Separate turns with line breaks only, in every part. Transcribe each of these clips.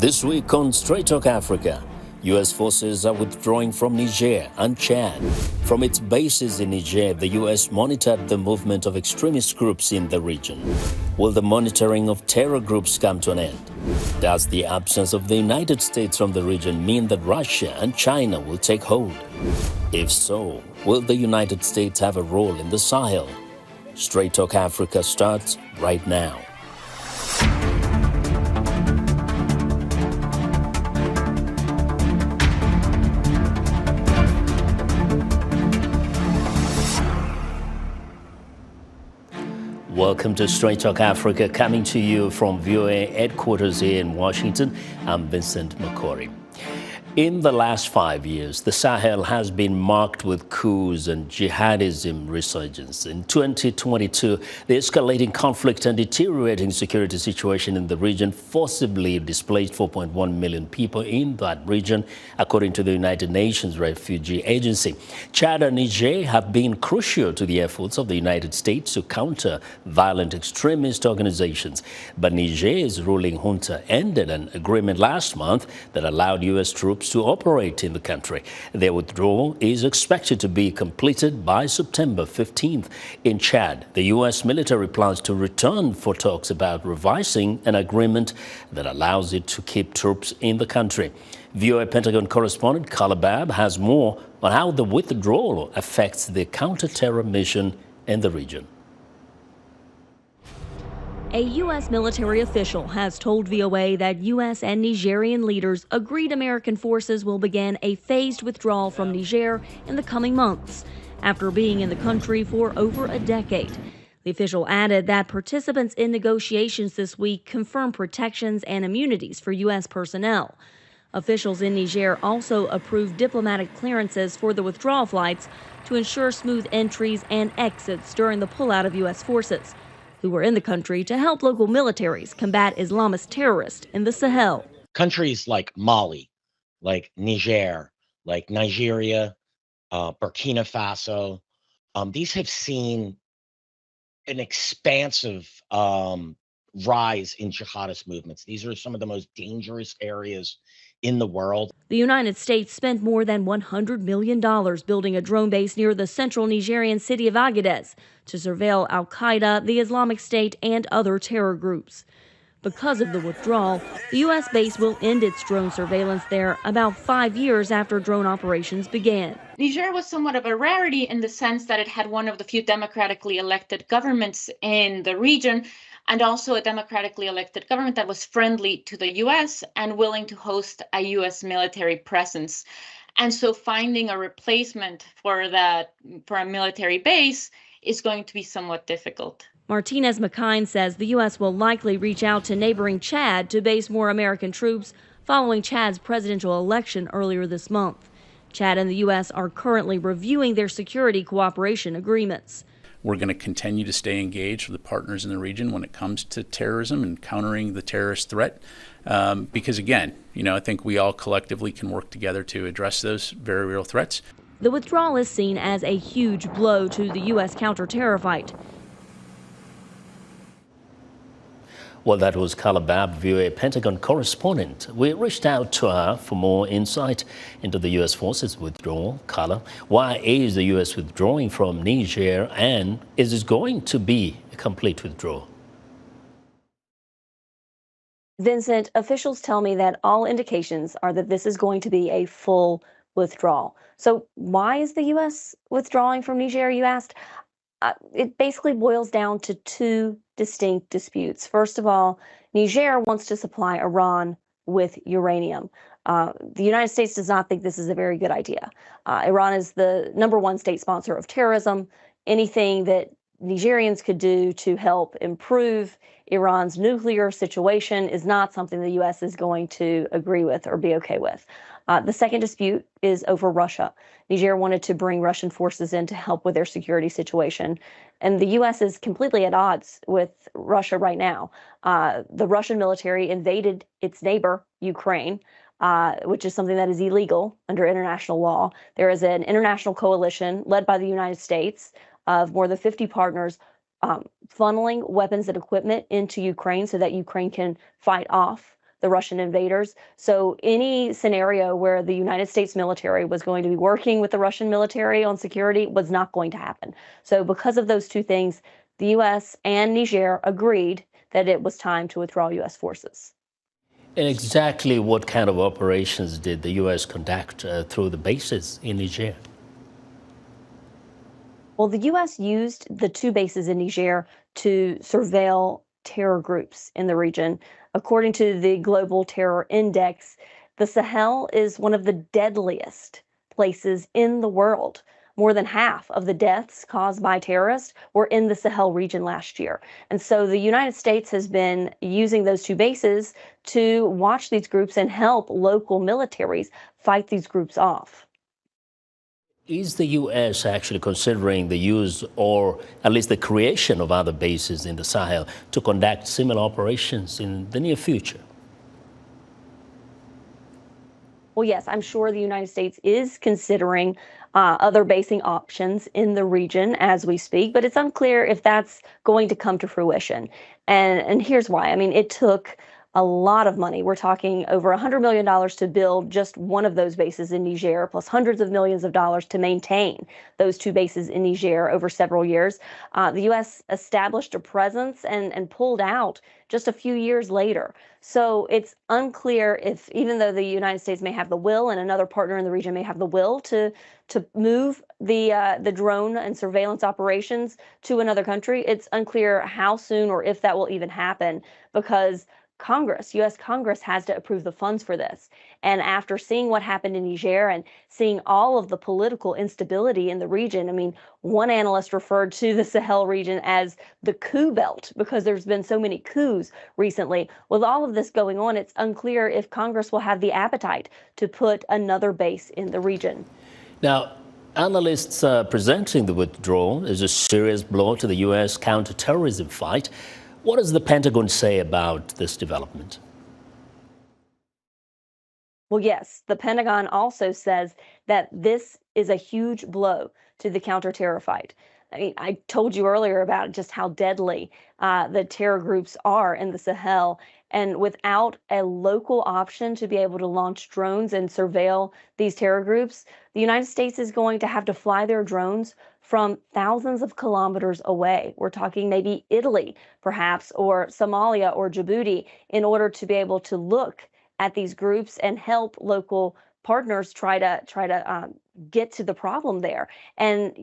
This week on Straight Talk Africa, U.S. forces are withdrawing from Niger and Chad. From its bases in Niger, the U.S. monitored the movement of extremist groups in the region. Will the monitoring of terror groups come to an end? Does the absence of the United States from the region mean that Russia and China will take hold? If so, will the United States have a role in the Sahel? Straight Talk Africa starts right now. Welcome to Straight Talk Africa, coming to you from VOA headquarters here in Washington. I'm Vincent Makori. In the last 5 years, the Sahel has been marked with coups and jihadism resurgence. In 2022, the escalating conflict and deteriorating security situation in the region forcibly displaced 4.1 million people in that region, according to the United Nations Refugee Agency. Chad and Niger have been crucial to the efforts of the United States to counter violent extremist organizations. But Niger's ruling junta ended an agreement last month that allowed U.S. troops to operate in the country. Their withdrawal is expected to be completed by September 15th. In Chad, the U.S. military plans to return for talks about revising an agreement that allows it to keep troops in the country. VOA Pentagon correspondent Carla Babb has more on how the withdrawal affects the counter-terror mission in the region.
A U.S. military official has told VOA that U.S. and Nigerian leaders agreed American forces will begin a phased withdrawal from Niger in the coming months, after being in the country for over a decade. The official added that participants in negotiations this week confirmed protections and immunities for U.S. personnel. Officials in Niger also approved diplomatic clearances for the withdrawal flights to ensure smooth entries and exits during the pullout of U.S. forces, who were in the country to help local militaries combat Islamist terrorists in the Sahel.
Countries like Mali, like Niger, like Nigeria, Burkina Faso, these have seen an expansive rise in jihadist movements. These are some of the most dangerous areas in the world.
The United States spent more than $100 million building a drone base near the central Nigerian city of Agadez to surveil al-Qaeda, the Islamic State, and other terror groups. Because of the withdrawal, the U.S. base will end its drone surveillance there about 5 years after drone operations began.
Niger was somewhat of a rarity in the sense that it had one of the few democratically elected governments in the region, and also a democratically elected government that was friendly to the U.S. and willing to host a U.S. military presence. And so finding a replacement for a military base is going to be somewhat difficult.
Martinez McKine says the U.S. will likely reach out to neighboring Chad to base more American troops following Chad's presidential election earlier this month. Chad and the U.S. are currently reviewing their security cooperation agreements.
We're going to continue to stay engaged with the partners in the region when it comes to terrorism and countering the terrorist threat. Because again, I think we all collectively can work together to address those very real threats.
The withdrawal is seen as a huge blow to the U.S. counter-terror fight.
Well, that was Carla Babb, VOA Pentagon correspondent. We reached out to her for more insight into the U.S. forces withdrawal. Carla, why is the U.S. withdrawing from Niger, and is this going to be a complete withdrawal?
Vincent, officials tell me that all indications are that this is going to be a full withdrawal. So why is the U.S. withdrawing from Niger, you asked? It basically boils down to two distinct disputes. First of all, Niger wants to supply Iran with uranium. The United States does not think this is a very good idea. Iran is the #1 state sponsor of terrorism. Anything that Nigerians could do to help improve Iran's nuclear situation is not something the U.S. is going to agree with or be okay with. The second dispute is over Russia. Niger wanted to bring Russian forces in to help with their security situation. And the U.S. is completely at odds with Russia right now. The Russian military invaded its neighbor, Ukraine, which is something that is illegal under international law. There is an international coalition led by the United States of more than 50 partners funneling weapons and equipment into Ukraine so that Ukraine can fight off the Russian invaders. So any scenario where the United States military was going to be working with the Russian military on security was not going to happen. So because of those two things, the U.S. and Niger agreed that it was time to withdraw U.S. forces.
And exactly what kind of operations did the U.S. conduct through the bases in Niger?
Well, the U.S. used the two bases in Niger to surveil terror groups in the region. According to the Global Terror Index, the Sahel is one of the deadliest places in the world. More than half of the deaths caused by terrorists were in the Sahel region last year. And so the United States has been using those two bases to watch these groups and help local militaries fight these groups off.
Is the U.S. actually considering the use or at least the creation of other bases in the Sahel to conduct similar operations in the near future?
Well, yes, I'm sure the United States is considering other basing options in the region as we speak, but it's unclear if that's going to come to fruition. And here's why. I mean, it took a lot of money. We're talking over $100 million to build just one of those bases in Niger, plus hundreds of millions of dollars to maintain those two bases in Niger over several years. The U.S. established a presence and pulled out just a few years later. So it's unclear if, even though the United States may have the will and another partner in the region may have the will to move the drone and surveillance operations to another country, it's unclear how soon or if that will even happen, because Congress, U.S. Congress has to approve the funds for this. And after seeing what happened in Niger and seeing all of the political instability in the region, I mean, one analyst referred to the Sahel region as the coup belt because there's been so many coups recently. With all of this going on, it's unclear if Congress will have the appetite to put another base in the region.
Now, analysts are presenting the withdrawal as a serious blow to the U.S. counterterrorism fight. What does the Pentagon say about this development?
Well, yes, the Pentagon also says that this is a huge blow to the counterterror fight. I mean, I told you earlier about just how deadly the terror groups are in the Sahel. And without a local option to be able to launch drones and surveil these terror groups, the United States is going to have to fly their drones from thousands of kilometers away. We're talking maybe Italy, perhaps, or Somalia or Djibouti, in order to be able to look at these groups and help local partners try to get to the problem there. And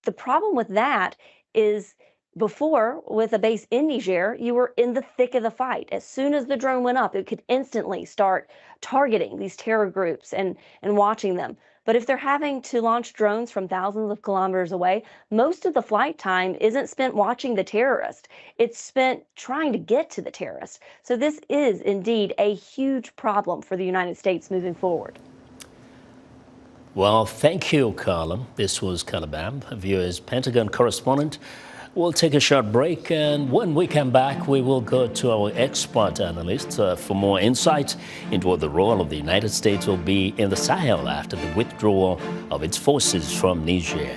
the problem with that is, before, with a base in Niger, you were in the thick of the fight. As soon as the drone went up, it could instantly start targeting these terror groups and watching them. But if they're having to launch drones from thousands of kilometers away, most of the flight time isn't spent watching the terrorist. It's spent trying to get to the terrorist. So this is indeed a huge problem for the United States moving forward.
Well, thank you, Carla. This was Carla Babb, VOA's Pentagon correspondent. We'll take a short break, and when we come back, we will go to our expert analyst for more insight into what the role of the United States will be in the Sahel after the withdrawal of its forces from Niger.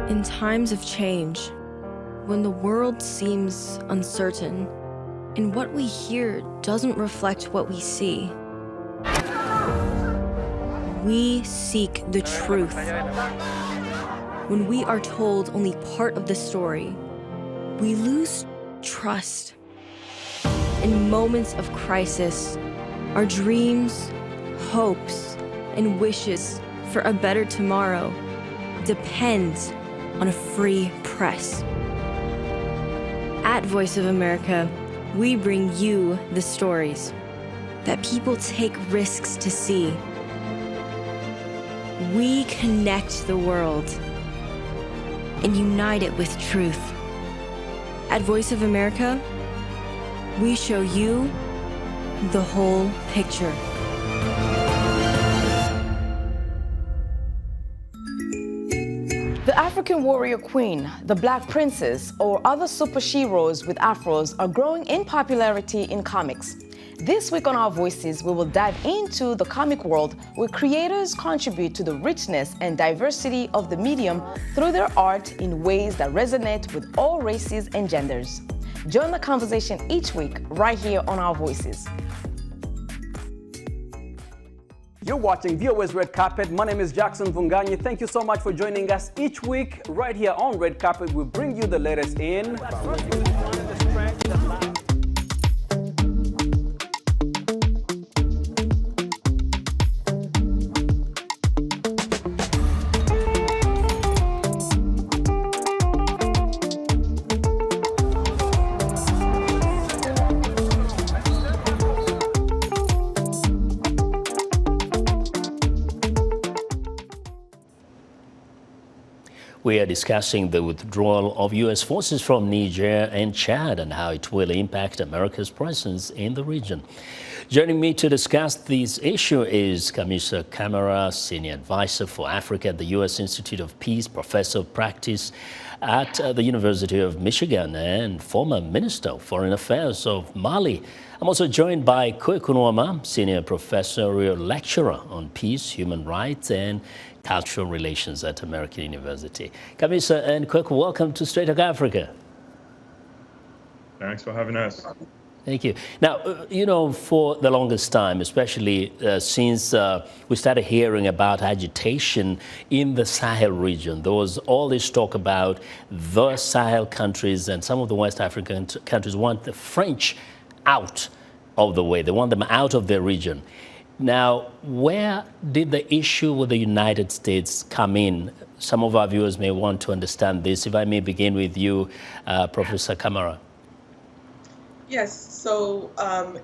In times of change, when the world seems uncertain and what we hear doesn't reflect what we see, we seek the truth. When we are told only part of the story, we lose trust. In moments of crisis, our dreams, hopes, and wishes for a better tomorrow depend on a free press. At Voice of America, we bring you the stories that people take risks to see. We connect the world and unite it with truth. At Voice of America, we show you the whole picture.
The African warrior queen, the Black Princess, or other super sheroes with afros are growing in popularity in comics. This week on Our Voices, we will dive into the comic world where creators contribute to the richness and diversity of the medium through their art in ways that resonate with all races and genders. Join the conversation each week right here on Our Voices.
You're watching VOA's Red Carpet. My name is Jackson Vunganye. Thank you so much for joining us each week right here on Red Carpet. We bring you the latest in We are discussing the withdrawal of U.S. forces from Niger and Chad and how it will impact America's presence in the region. Joining me to discuss this issue is Kamissa Camara, Senior Advisor for Africa at the U.S. Institute of Peace, Professor of Practice at the University of Michigan and former Minister of Foreign Affairs of Mali. I'm also joined by Kwaku Nuamah, Senior Professorial Lecturer on Peace, Human Rights and Cultural Relations at American University. Kamissa and Kwaku, welcome to Straight Talk Africa.
Thanks for having us.
Thank you. Now, you know, for the longest time, especially since we started hearing about agitation in the Sahel region, there was all this talk about the Sahel countries, and some of the West African countries want the French out of the way. They want them out of their region. Now, where did the issue with the United States come in? Some of our viewers may want to understand this. If I may begin with you, Professor Camara.
Yes, so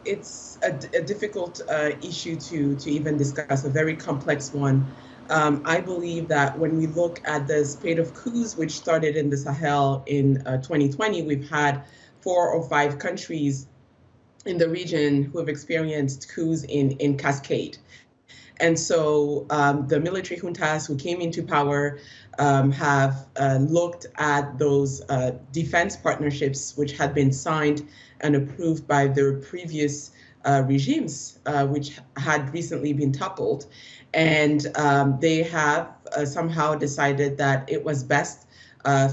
it's a difficult issue to even discuss, a very complex one. I believe that when we look at the spate of coups, which started in the Sahel in 2020, we've had 4 or 5 countries in the region who have experienced coups in cascade. And so the military juntas who came into power have looked at those defense partnerships which had been signed and approved by their previous regimes, which had recently been toppled. And they have somehow decided that it was best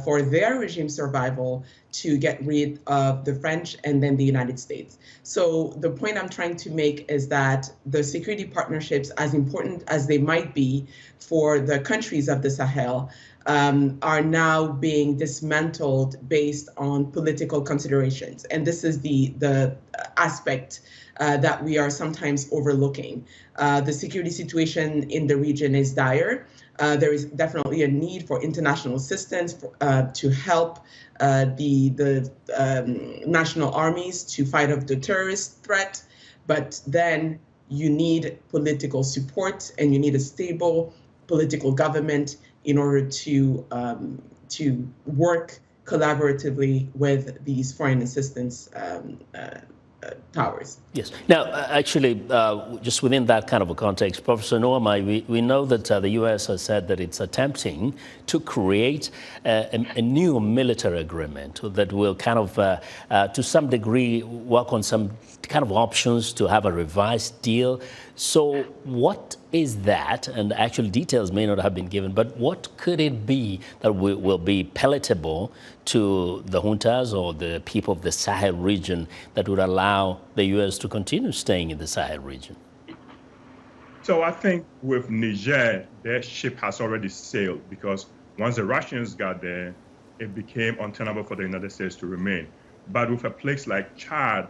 for their regime survival to get rid of the French and then the United States. So the point I'm trying to make is that the security partnerships, as important as they might be for the countries of the Sahel, are now being dismantled based on political considerations. And this is the aspect that we are sometimes overlooking. The security situation in the region is dire. There is definitely a need for international assistance to help the national armies to fight off the terrorist threat. But then you need political support and you need a stable political government in order to work collaboratively with these foreign assistance powers.
Yes. Now, actually, just within that kind of a context, Professor Nuamah, we know that the U.S. has said that it's attempting to create a new military agreement that will kind of, to some degree, work on some kind of options to have a revised deal. So what is that? And actually details may not have been given, but what could it be that will be palatable to the juntas or the people of the Sahel region that would allow the U.S. to continue staying in the Sahel region?
So I think with Niger, their ship has already sailed, because once the Russians got there, it became untenable for the United States to remain. But with a place like Chad,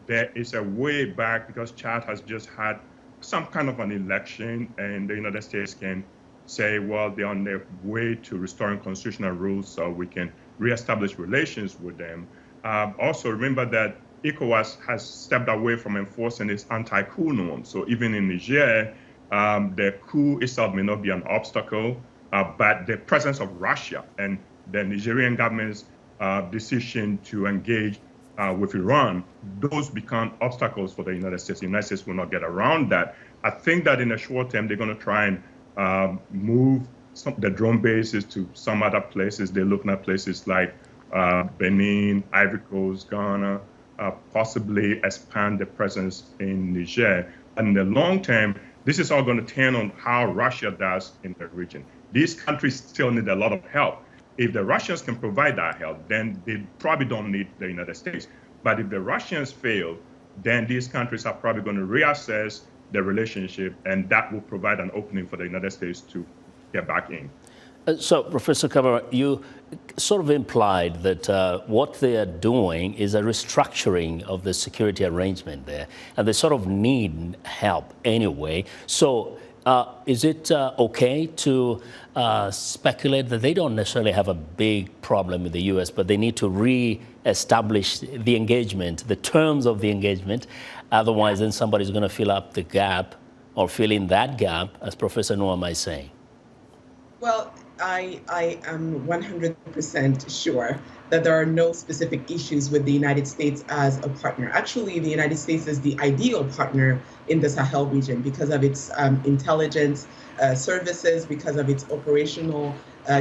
there is a way back, because Chad has just had some kind of an election, and the United States can say, well, they're on their way to restoring constitutional rules, so we can reestablish relations with them. Also, remember that ECOWAS has stepped away from enforcing its anti-coup norms. So even in Niger, the coup itself may not be an obstacle, but the presence of Russia and the Nigerian government's decision to engage with Iran, those become obstacles for the United States. The United States will not get around that. I think that in the short term, they're going to try and move the drone bases to some other places. They're looking at places like Benin, Ivory Coast, Ghana, possibly expand the presence in Niger. And in the long term, this is all going to turn on how Russia does in the region. These countries still need a lot of help. If the Russians can provide that help, then they probably don't need the United States. But if the Russians fail, then these countries are probably going to reassess the relationship, and that will provide an opening for the United States to get back in.
So, Professor Camara, you sort of implied that what they are doing is a restructuring of the security arrangement there, and they sort of need help anyway. So, is it okay to speculate that they don't necessarily have a big problem with the U.S., but they need to re-establish the engagement, the terms of the engagement? Otherwise, then somebody's going to fill up the gap or fill in that gap, as Professor Nuamah is saying.
Well, I am 100% sure that there are no specific issues with the United States as a partner. Actually, the United States is the ideal partner in the Sahel region because of its intelligence services, because of its operational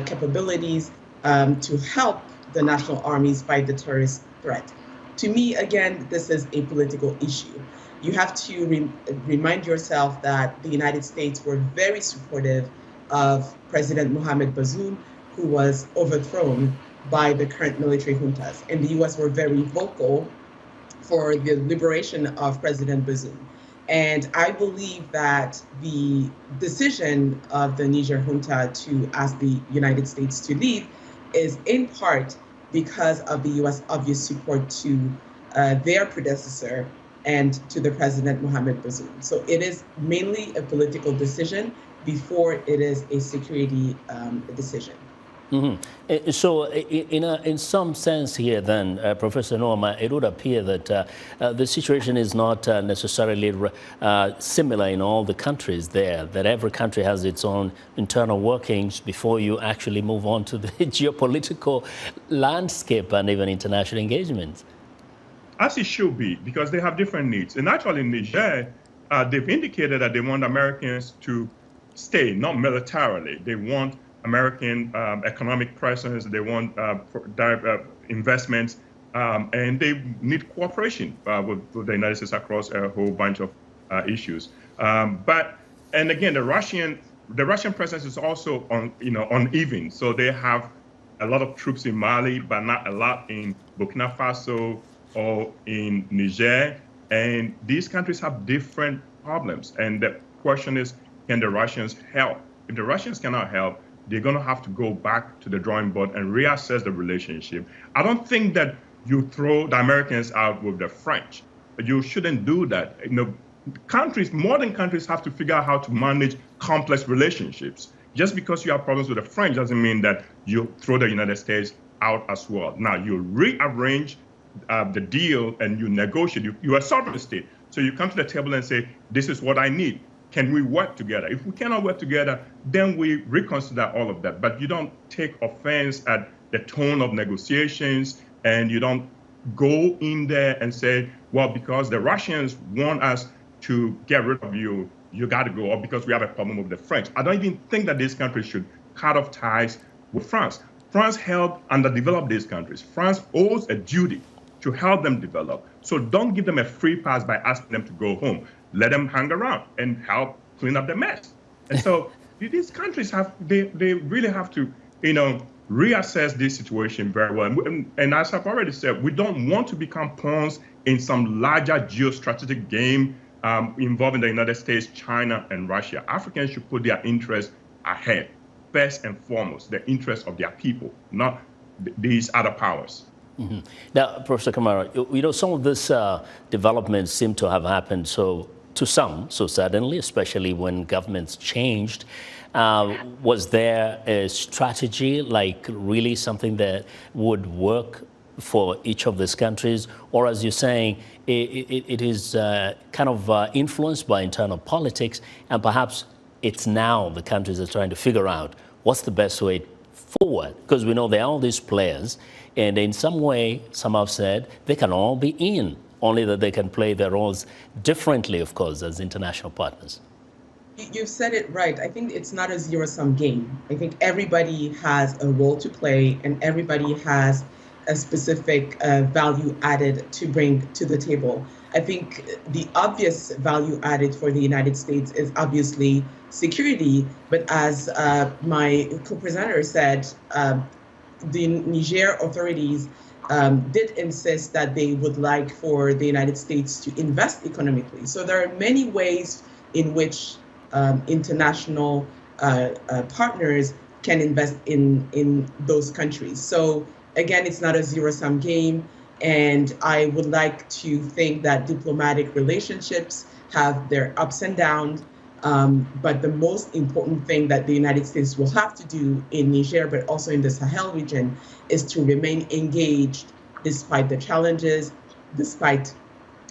capabilities to help the national armies fight the terrorist threat. To me, again, this is a political issue. You have to remind yourself that the United States were very supportive of President Mohamed Bazoum, who was overthrown by the current military juntas. And the US were very vocal for the liberation of President Bazoum. And I believe that the decision of the Niger junta to ask the United States to leave is in part because of the US obvious support to their predecessor and to the President Mohamed Bazoum. So it is mainly a political decision before it is a security decision.
Mm-hmm. So in some sense here then, Professor Nuamah, it would appear that the situation is not necessarily similar in all the countries there, that every country has its own internal workings before you actually move on to the geopolitical landscape and even international engagement.
As it should be, because they have different needs. And actually in Niger, they've indicated that they want Americans to stay, not militarily. They want American economic presence, they want investments, and they need cooperation with the United States across a whole bunch of issues. And again, the Russian presence is also uneven. So they have a lot of troops in Mali, but not a lot in Burkina Faso or in Niger. And these countries have different problems. And the question is, can the Russians help? If the Russians cannot help, they're going to have to go back to the drawing board and reassess the relationship. I don't think that you throw the Americans out with the French. You shouldn't do that. Modern countries have to figure out how to manage complex relationships. Just because you have problems with the French doesn't mean that you throw the United States out as well. Now, you rearrange the deal and you negotiate. You're a sovereign state. So you come to the table and say, this is what I need. Can we work together? If we cannot work together, then we reconsider all of that. But you don't take offense at the tone of negotiations, and you don't go in there and say, well, because the Russians want us to get rid of you, you got to go, or because we have a problem with the French. I don't even think that these countries should cut off ties with France. France helped underdevelop these countries. France owes a duty to help them develop. So don't give them a free pass by asking them to go home. Let them hang around and help clean up the mess. And so these countries they really have to, reassess this situation very well. And as I've already said, we don't want to become pawns in some larger geostrategic game involving the United States, China, and Russia. Africans should put their interests ahead, first and foremost, the interests of their people, not these other powers.
Mm-hmm. Now, Professor Camara, some of these developments seem to have happened so suddenly, especially when governments changed. Was there a strategy, like really something that would work for each of these countries? Or as you're saying, it is kind of influenced by internal politics, and perhaps it's now the countries are trying to figure out what's the best way forward? Because we know there are all these players, and in some way, some have said they can all be in, only that they can play their roles differently, of course, as international partners.
You've said it right. I think it's not a zero-sum game. I think everybody has a role to play, and everybody has a specific value added to bring to the table. I think the obvious value added for the United States is obviously security, but as my co-presenter said, the Niger authorities did insist that they would like for the United States to invest economically. So there are many ways in which international partners can invest in those countries. So again, it's not a zero-sum game. And I would like to think that diplomatic relationships have their ups and downs. But the most important thing that the United States will have to do in Niger, but also in the Sahel region, is to remain engaged despite the challenges, despite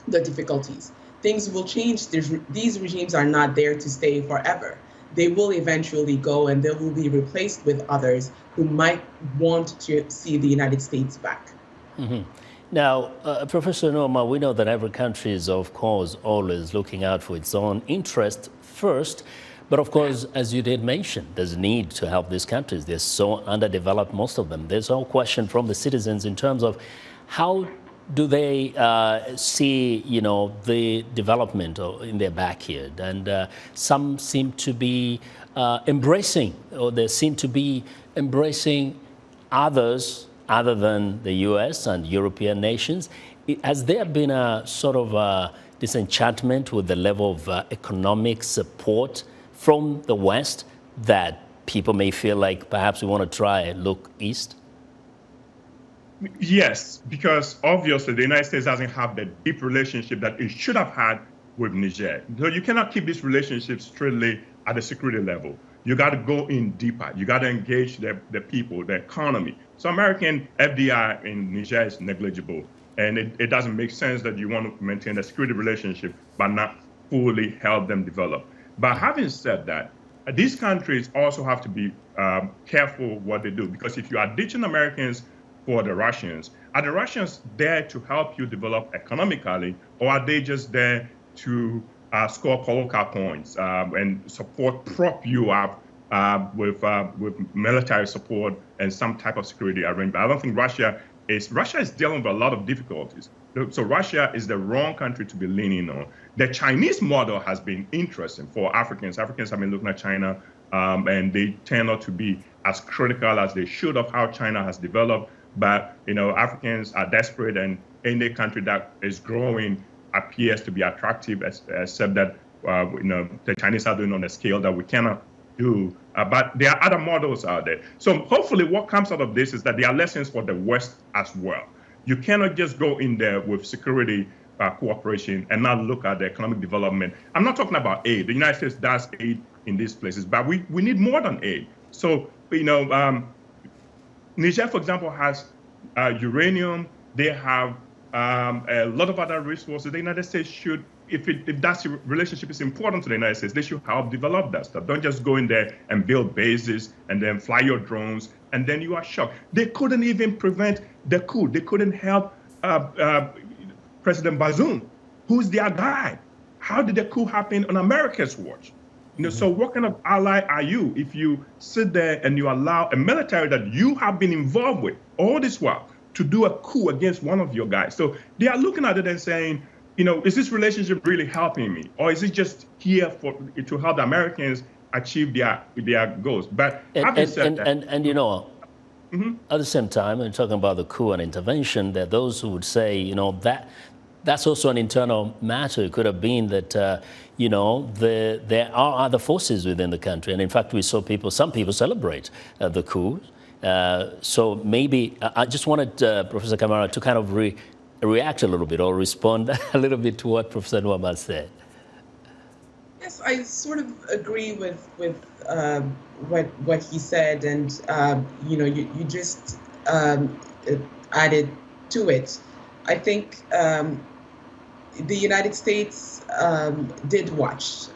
the difficulties. Things will change. These regimes are not there to stay forever. They will eventually go, and they will be replaced with others who might want to see the United States back.
Mm-hmm. Now, Professor Nuamah, we know that every country is, of course, always looking out for its own interest first. But of course, as you did mention, there's a need to help these countries. They're so underdeveloped, most of them. There's no question from the citizens in terms of how do they see, the development in their backyard. And some seem to be embracing, or they seem to be embracing others other than the US and European nations. Has there been a sort of disenchantment with the level of economic support from the West that people may feel like perhaps we want to try and look east?
Yes, because obviously the United States doesn't have the deep relationship that it should have had with Niger. So you cannot keep this relationship strictly at the security level. You got to go in deeper. You got to engage the people, the economy. So American FDI in Niger is negligible. And it doesn't make sense that you want to maintain a security relationship but not fully help them develop. But having said that, these countries also have to be careful what they do. Because if you are ditching Americans for the Russians, are the Russians there to help you develop economically, or are they just there to score political points and prop you up with military support and some type of security arrangement? I don't think Russia is dealing with a lot of difficulties. So Russia is the wrong country to be leaning on. The Chinese model has been interesting for Africans. Africans have been looking at China, and they tend not to be as critical as they should of how China has developed. But Africans are desperate, and any country that is growing appears to be attractive, except that the Chinese are doing on a scale that we cannot do. But there are other models out there. So hopefully what comes out of this is that there are lessons for the West as well. You cannot just go in there with security cooperation and not look at the economic development. I'm not talking about aid. The United States does aid in these places, but we need more than aid. So, Niger, for example, has uranium. They have a lot of other resources. The United States should, if that relationship is important to the United States, they should help develop that stuff. Don't just go in there and build bases and then fly your drones, and then you are shocked. They couldn't even prevent the coup. They couldn't help President Bazoum, who's their guy. How did the coup happen on America's watch? So what kind of ally are you if you sit there and you allow a military that you have been involved with all this while to do a coup against one of your guys? So they are looking at it and saying, is this relationship really helping me? Or is it just here to help the Americans achieve their goals? But having said that,
at the same time, when talking about the coup and intervention, there are those who would say, that's also an internal matter. It could have been that, there are other forces within the country. And in fact, we saw some people celebrate the coup. So maybe I just wanted Professor Camara to kind of react a little bit or respond a little bit to what Professor Nuamah said.
Yes, I sort of agree with what he said, and you just added to it. I think the United States did watch,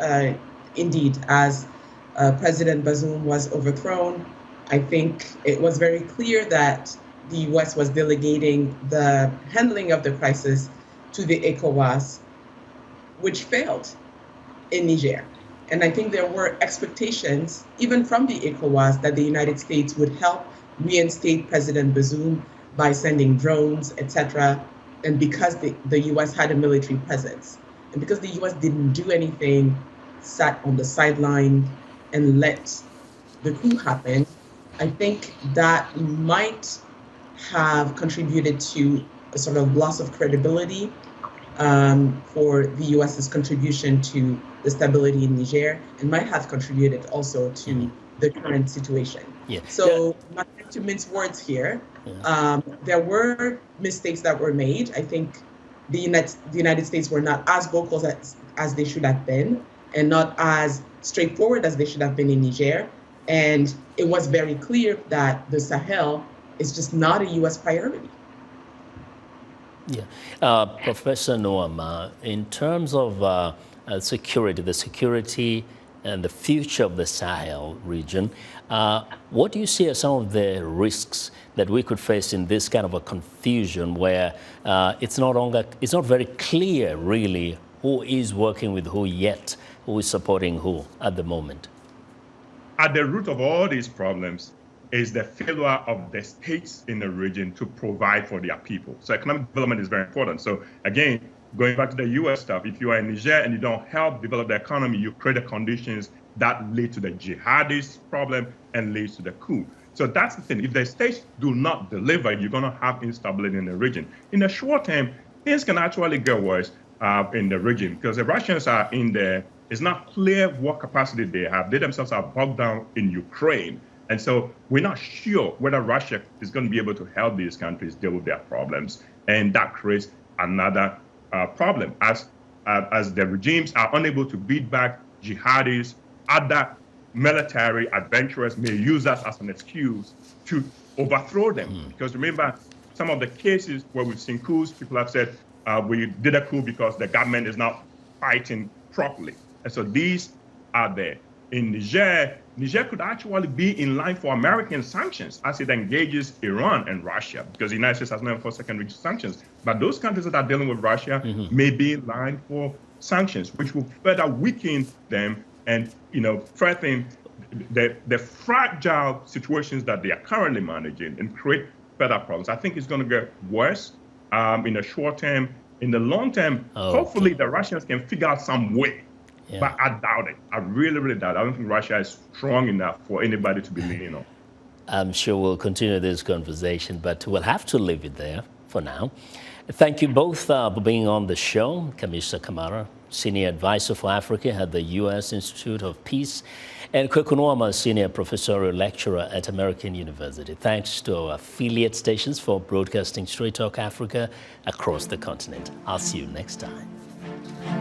indeed, as President Bazoum was overthrown. I think it was very clear that the U.S. was delegating the handling of the crisis to the ECOWAS, which failed in Niger. And I think there were expectations, even from the ECOWAS, that the United States would help reinstate President Bazoum, by sending drones, etc. And because the US had a military presence, and because the US didn't do anything, sat on the sideline and let the coup happen, I think that might have contributed to a sort of loss of credibility for the US's contribution to the stability in Niger, and might have contributed also to the current situation.
Yeah.
So, not to mince words here, there were mistakes that were made. I think the United States were not as vocal as they should have been, and not as straightforward as they should have been in Niger. And it was very clear that the Sahel is just not a US priority.
Yeah. Professor Nuamah, in terms of security, the security and the future of the Sahel region, what do you see as some of the risks that we could face in this kind of a confusion where it's not very clear really who is working with who yet, who is supporting who at the moment?
At the root of all these problems is the failure of the states in the region to provide for their people. So economic development is very important. So again, going back to the US stuff, if you are in Niger and you don't help develop the economy, you create the conditions that lead to the jihadist problem and leads to the coup. So that's the thing. If the states do not deliver, you're going to have instability in the region. In the short term, things can actually get worse in the region because the Russians are in there. It's not clear what capacity they have. They themselves are bogged down in Ukraine. And so we're not sure whether Russia is going to be able to help these countries deal with their problems. And that creates another problem. As the regimes are unable to beat back jihadis, other military adventurers may use that as an excuse to overthrow them. Because remember, some of the cases where we've seen coups, people have said, we did a coup because the government is not fighting properly. And so these are there. In Niger, Niger could actually be in line for American sanctions as it engages Iran and Russia, because the United States has not enforced secondary sanctions. But those countries that are dealing with Russia may be in line for sanctions, which will further weaken them and, threaten the fragile situations that they are currently managing and create further problems. I think it's going to get worse in the short term. In the long term, hopefully the Russians can figure out some way. Yeah. But I doubt it. I really, really doubt it. I don't think Russia is strong enough for anybody to be leaning on.
I'm sure we'll continue this conversation, but we'll have to leave it there for now. Thank you both for being on the show. Kamissa Camara, Senior Advisor for Africa at the U.S. Institute of Peace, and Kwaku Nuamah, Senior Professorial Lecturer at American University. Thanks to our affiliate stations for broadcasting Straight Talk Africa across the continent. I'll see you next time.